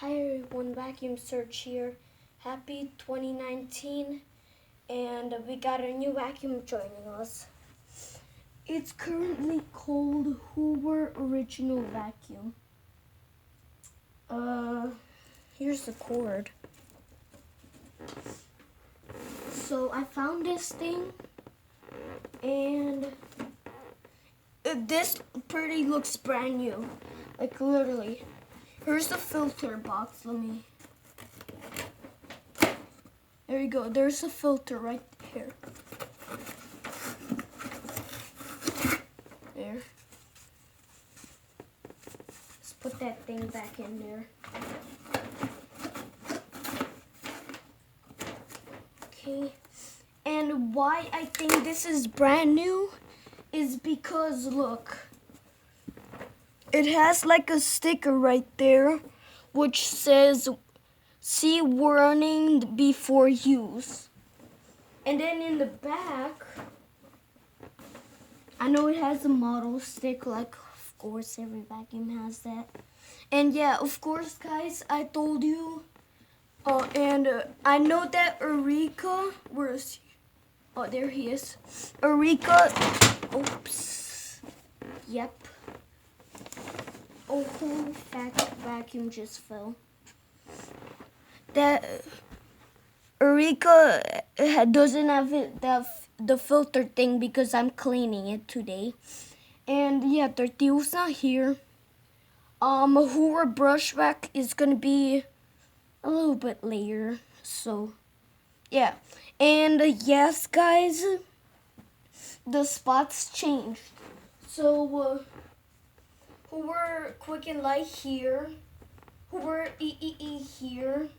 Hi everyone, Vacuum Search here. Happy 2019, and we got a new vacuum joining us. It's currently called Hoover Original Vacuum. Here's the cord. So I found this thing, and this pretty looks brand new, like literally. Here's the filter box. There you go. There's a filter right here. There. Let's put that thing back in there. Okay. And why I think this is brand new is because look. It has like a sticker right there which says "See warning before use." And then in the back, I know it has a model sticker, like of course every vacuum has that. And yeah, of course guys, I told you. I know that Eureka, where is he? Oh, there he is. Eureka, oops, yep. Oh, whole vacuum just fell. That Eureka doesn't have the filter thing because I'm cleaning it today. And yeah, Tortillo's not here. Hoover brush vac is gonna be a little bit later. So yeah, and yes, guys, the spots changed. So Hoover Quick and Light here, Hoover EEE here,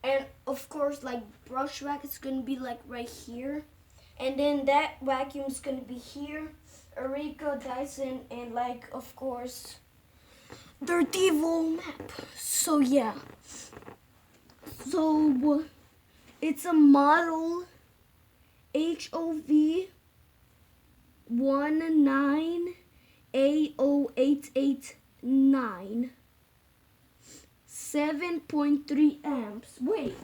and of course like brush vac is gonna be like right here, and then that vacuum is gonna be here, Eureka, Dyson, and like of course their Devo map. So yeah, so it's a model HOV 1980889, 7.3 amps. Wait.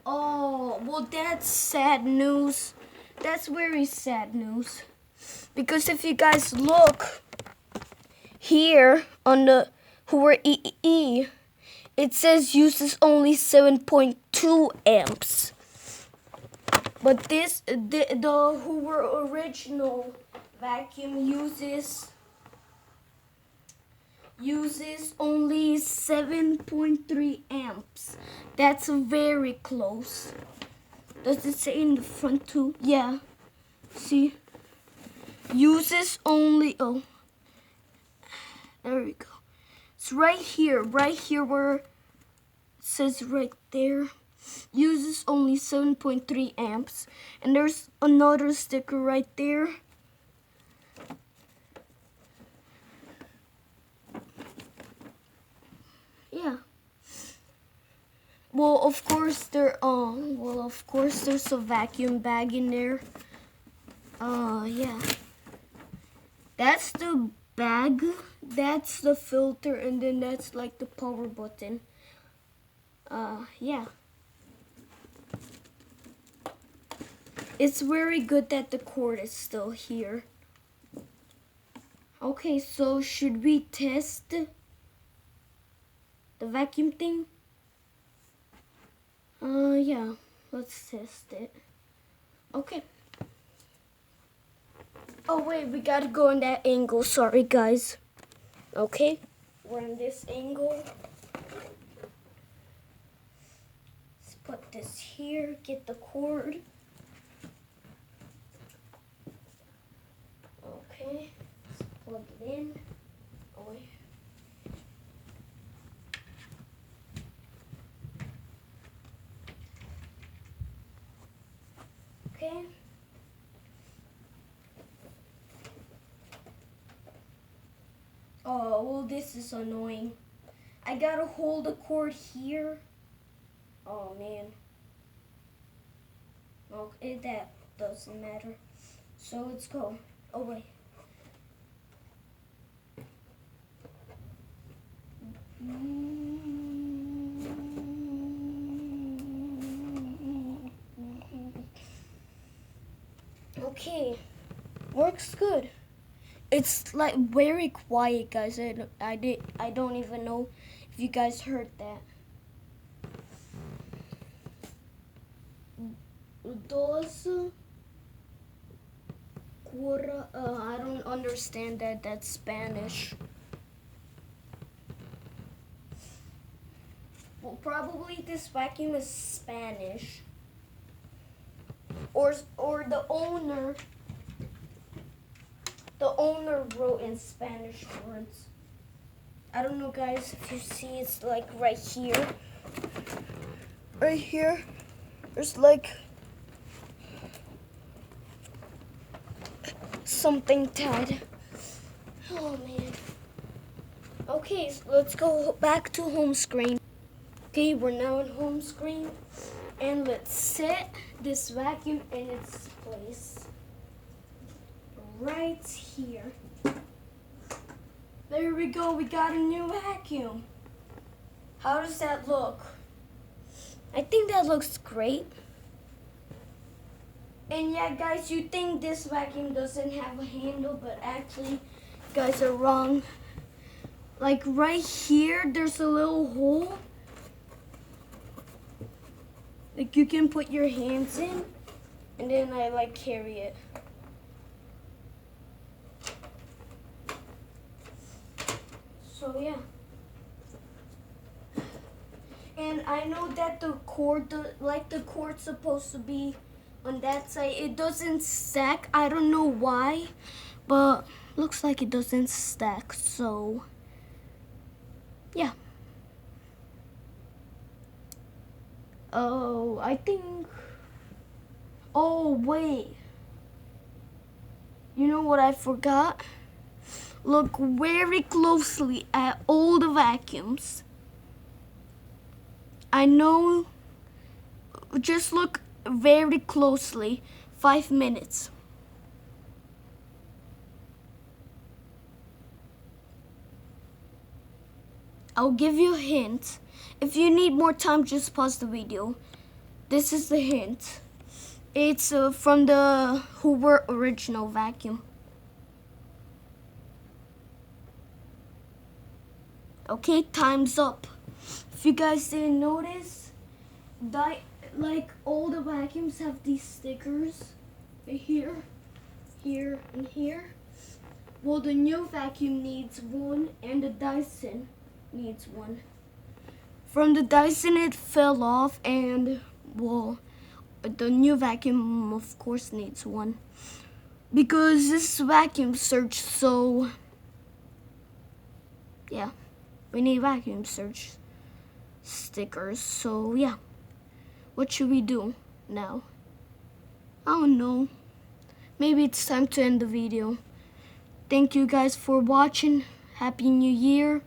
Oh, well, that's sad news. That's very sad news. Because if you guys look here on the Hoover EEE, it says uses only 7.2 amps. But this, the Hoover original vacuum uses only 7.3 amps. That's very close. Does it say in the front too? Yeah. See? Uses only, oh, there we go. It's right here where it says right there. Uses only 7.3 amps. And there's another sticker right there. Yeah. Well, of course there's a vacuum bag in there. Yeah. That's the bag. That's the filter, and then that's like the power button. Yeah. It's very good that the cord is still here. Okay, so should we test the vacuum thing? Yeah, let's test it. Okay. Oh wait, we gotta go in that angle, sorry guys. Okay, we're in this angle. Let's put this here, get the cord. Okay, let's plug it in. Oh wait. Okay. Oh, well, this is annoying. I gotta hold the cord here. Oh, man. Okay, that doesn't matter. So let's go. Oh, wait. Okay, works good. It's like very quiet, guys. I don't even know if you guys heard that. Dos cura. I don't understand that. That's Spanish. Well, probably this vacuum is Spanish. Or the owner. The owner wrote in Spanish words. I don't know, guys, if you see, it's like right here. Right here, there's like something tied. Oh, man. Okay, so let's go back to home screen. Okay, we're now in home screen. And let's set this vacuum in its place. Right here. There we go, we got a new vacuum. How does that look? I think that looks great. And yeah, guys, you think this vacuum doesn't have a handle, but actually, you guys are wrong. Like right here, there's a little hole. Like you can put your hands in, and then I like carry it. So yeah. And I know that the cord, like the cord's supposed to be on that side. It doesn't stack. I don't know why, but looks like it doesn't stack. So yeah. Oh, I think. Oh wait. You know what I forgot? Look very closely at all the vacuums. I know, just look very closely. 5 minutes. I'll give you a hint. If you need more time, just pause the video. This is the hint. It's from the Hoover original vacuum. Okay, time's up. If you guys didn't notice, like all the vacuums have these stickers here, here, and here. Well, the new vacuum needs one, and the Dyson needs one. From the Dyson, it fell off, and well, the new vacuum, of course, needs one. Because this vacuum search, so yeah, we need vacuum search stickers. So yeah, what should we do now? I don't know. Maybe it's time to end the video. Thank you guys for watching. Happy New Year.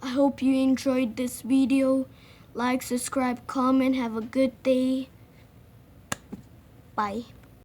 I hope you enjoyed this video. Like, subscribe, comment. Have a good day. Bye.